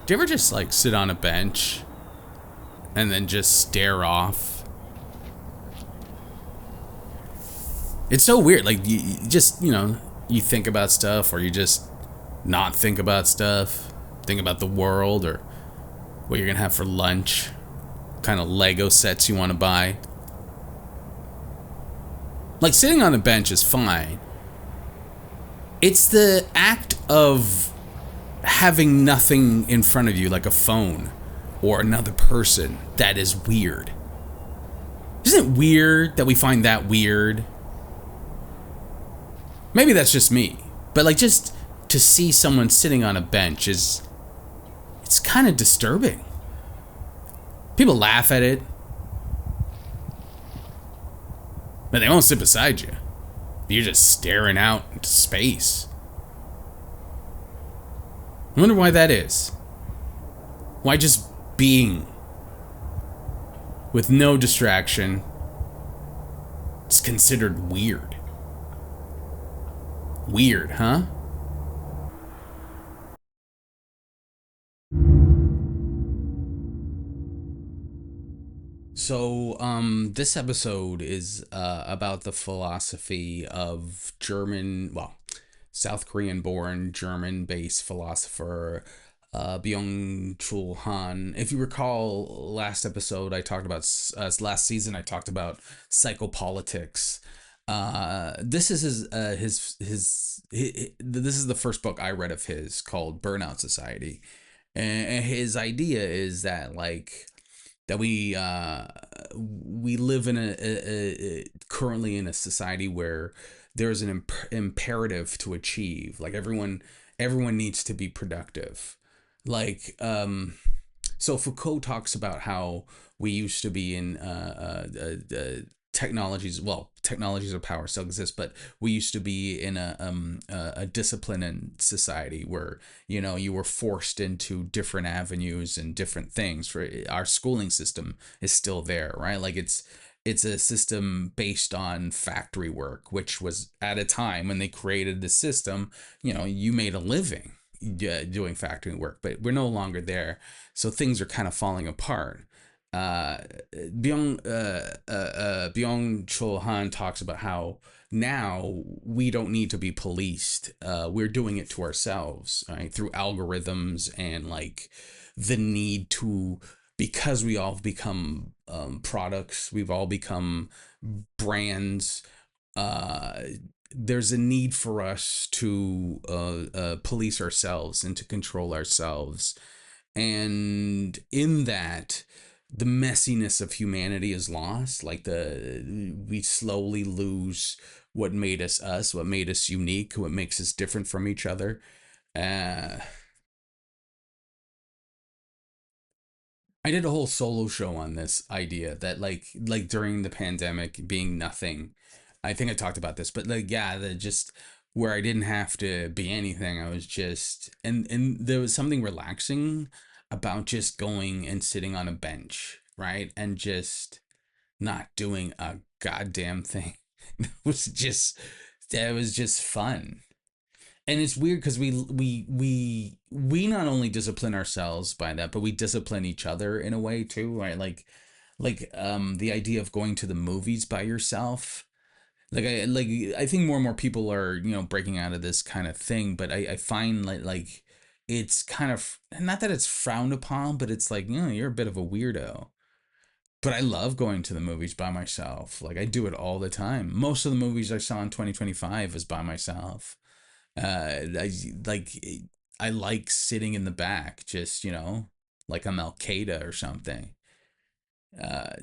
Do you ever just like sit on a bench and then just stare off? It's so weird. Like you just, you think about stuff, or you just not think about stuff. Think about the world, or what you're gonna have for lunch, kind of Lego sets you want to buy. Like, sitting on a bench is fine. It's the act of having nothing in front of you, like a phone or another person, that is weird. Isn't it weird that we find that weird? Maybe that's just me, but like, just to see someone sitting on a bench it's kind of disturbing. People laugh at it, but they won't sit beside you. You're just staring out into space. I wonder why that is. Why just being with no distraction is considered weird? Weird, huh? So, this episode is about the philosophy of South Korean-born, German-based philosopher Byung-Chul Han. If you recall, last episode I talked about, last season I talked about psychopolitics. This is this is the first book I read of his, called Burnout Society, and his idea is that we live in currently in a society where there's an imperative to achieve. Like, everyone needs to be productive. So Foucault talks about how we used to be in technologies of power still exist, but we used to be in a discipline and society where you were forced into different avenues and different things. For our schooling system is still there, right? Like, it's a system based on factory work, which was at a time when they created the system, you made a living doing factory work, but we're no longer there, so things are kind of falling apart. Byung-Chul Han talks about how now we don't need to be policed. We're doing it to ourselves, right? Through algorithms and the need to, because we all become products, we've all become brands. There's a need for us to police ourselves and to control ourselves. And in that, the messiness of humanity is lost. We slowly lose what made us us, what made us unique, what makes us different from each other. I did a whole solo show on this idea that during the pandemic, being nothing. I think I talked about this, but just where I didn't have to be anything. I was just, and there was something relaxing about just going and sitting on a bench, right? And just not doing a goddamn thing. That was just fun. And it's weird because we not only discipline ourselves by that, but we discipline each other in a way too, right? The idea of going to the movies by yourself. I think more and more people are breaking out of this kind of thing, but I find it's kind of, not that it's frowned upon, but it's you're a bit of a weirdo. But I love going to the movies by myself. I do it all the time. Most of the movies I saw in 2025 was by myself. I like sitting in the back, just like I'm Al Qaeda or something.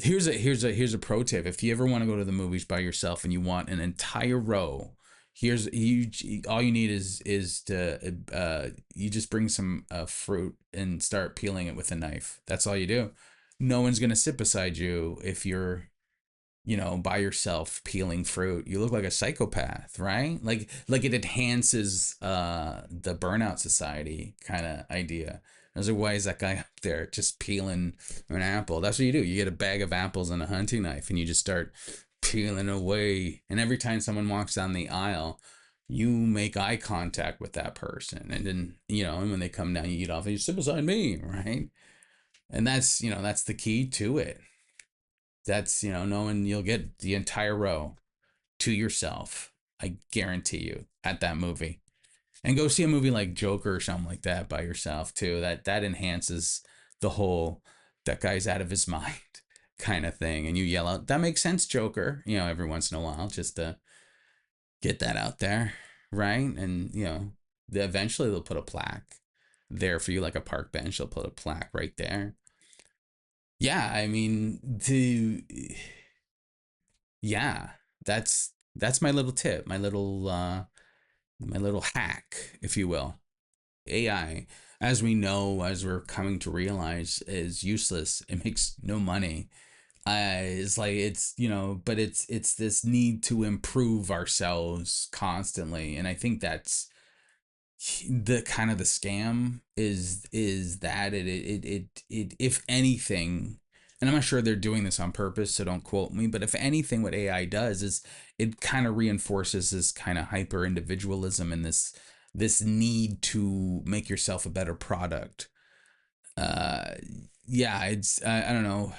Here's a pro tip. If you ever want to go to the movies by yourself and you want an entire row, all you need is to you just bring some fruit and start peeling it with a knife. That's all you do. No one's gonna sit beside you if you're by yourself peeling fruit. You look like a psychopath, right? It enhances the Burnout Society kind of idea. I was like, why is that guy up there just peeling an apple? That's what you do. You get a bag of apples and a hunting knife and you just start peeling away. And every time someone walks down the aisle, You make eye contact with that person, and then and when they come down, you eat off. You sit beside me, right? And that's the key to it. That's knowing you'll get the entire row to yourself. I guarantee you at that movie. And go see a movie like Joker or something like that by yourself too. That enhances the whole that guy's out of his mind kind of thing. And you yell out, "That makes sense, Joker," every once in a while, just to get that out there, right? And eventually they'll put a plaque there for you, like a park bench. They'll put a plaque right there. Yeah, I mean, yeah, that's my little tip, my little hack, if you will. AI, as we know, as we're coming to realize, is useless. It makes no money. It's like but it's this need to improve ourselves constantly, and I think that's the kind of the scam is that it if anything, and I'm not sure they're doing this on purpose, so don't quote me, but if anything, what AI does is it kind of reinforces this kind of hyper individualism and this need to make yourself a better product. uh yeah, it's I don't know,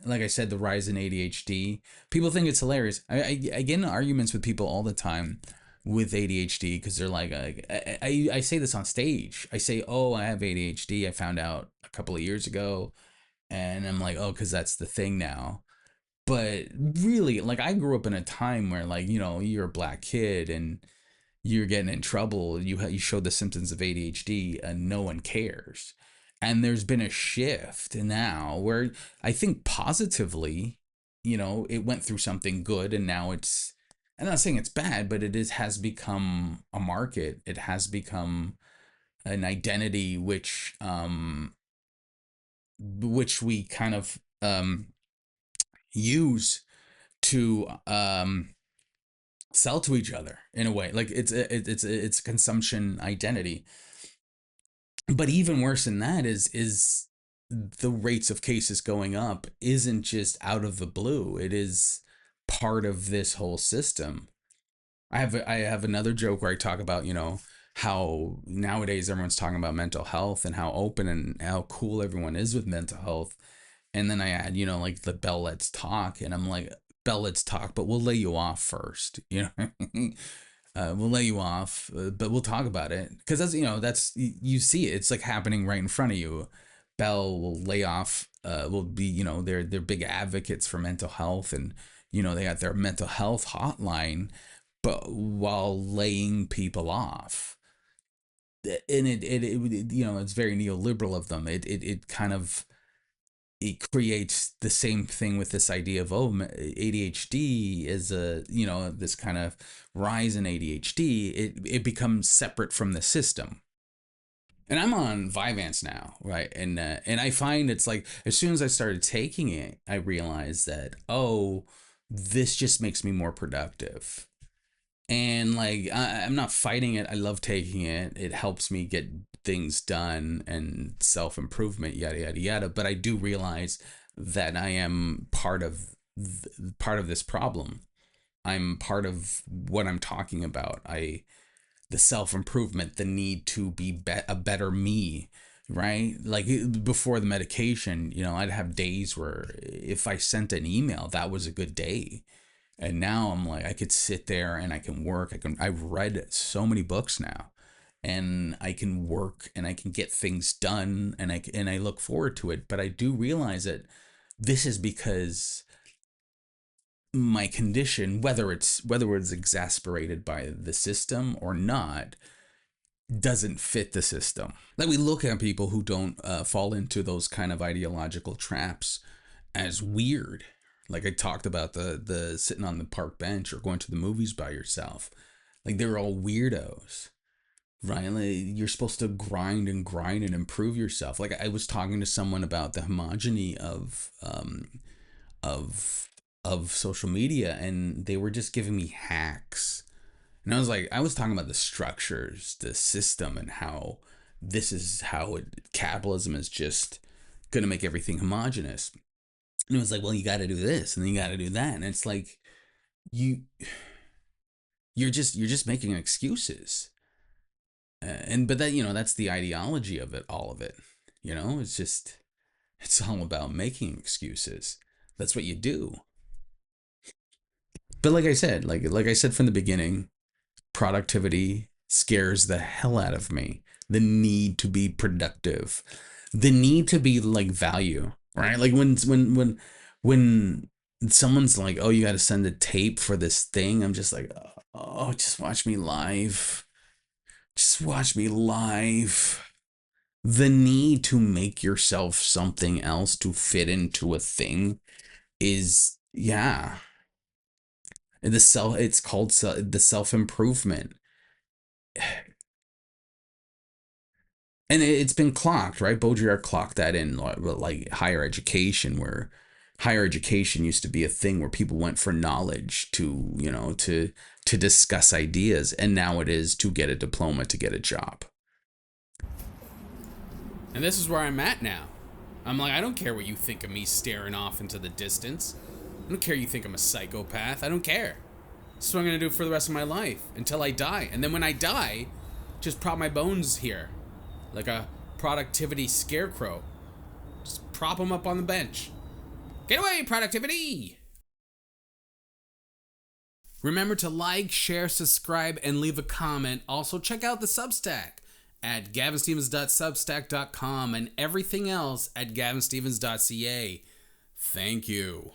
like I said, the rise in ADHD. People think it's hilarious. I get in arguments with people all the time with ADHD because they're like, I say this on stage. I say, "Oh, I have ADHD. I found out a couple of years ago," and I'm like, "Oh, because that's the thing now." But really, like, I grew up in a time where, like, you're a black kid and you're getting in trouble, you show the symptoms of ADHD and no one cares. And there's been a shift now where I think positively, it went through something good, and now I'm not saying it's bad, but it has become a market. It has become an identity which we kind of use to sell to each other in a way. Like it's a consumption identity. But even worse than that is the rates of cases going up isn't just out of the blue. It is part of this whole system. I have another joke where I talk about, how nowadays everyone's talking about mental health and how open and how cool everyone is with mental health. And then I add, like the Bell Let's Talk, and I'm like, Bell Let's Talk, but we'll lay you off first. We'll lay you off, but we'll talk about it because that's you see it. It's like happening right in front of you. Bell will lay off. Will be they're big advocates for mental health, and they got their mental health hotline, but while laying people off, and it's very neoliberal of them. It kind of it creates the same thing with this idea of, oh, ADHD is this kind of rise in ADHD. It becomes separate from the system. And I'm on Vyvanse now, right? And I find it's like as soon as I started taking it, I realized that, oh, this just makes me more productive. And like I'm not fighting it. I love taking it. It helps me get things done and self improvement, yada yada yada. But I do realize that I am part of this problem. I'm part of what I'm talking about. The self improvement, the need to be a better me, right? Like before the medication, I'd have days where if I sent an email, that was a good day. And now I'm like, I could sit there and I can work. I've read so many books now, and I can work and I can get things done, and I look forward to it. But I do realize that this is because my condition, whether it's exasperated by the system or not, doesn't fit the system. Like, we look at people who don't fall into those kind of ideological traps as weird. Like I talked about the sitting on the park bench or going to the movies by yourself. Like, they're all weirdos, right? Like, you're supposed to grind and improve yourself. Like, I was talking to someone about the homogeny of of social media, and they were just giving me hacks. And I was talking about the structures, the system, and how this is how capitalism is just going to make everything homogenous. And it was like, well, you got to do this and then you got to do that. And it's like, you You're just making excuses. And but that, that's the ideology of it, all of it. It's all about making excuses. That's what you do. But like I said from the beginning, productivity scares the hell out of me. The need to be productive, the need to be like value, right? Like when someone's like, "Oh, you got to send a tape for this thing," I'm just like, "Oh, just watch me live. Just watch me live." The need to make yourself something else to fit into a thing is, yeah. It's called the self improvement, and it's been clocked, right? Baudrillard clocked that in like higher education, where higher education used to be a thing where people went for knowledge to discuss ideas, and now it is to get a diploma to get a job. And this is where I'm at now. I'm like, I don't care what you think of me staring off into the distance. I don't care you think I'm a psychopath. I don't care. This is what I'm going to do for the rest of my life until I die. And then when I die, just prop my bones here like a productivity scarecrow. Just prop them up on the bench. Get away, productivity! Remember to like, share, subscribe, and leave a comment. Also, check out the Substack at gavinstevens.substack.com and everything else at gavinstevens.ca. Thank you.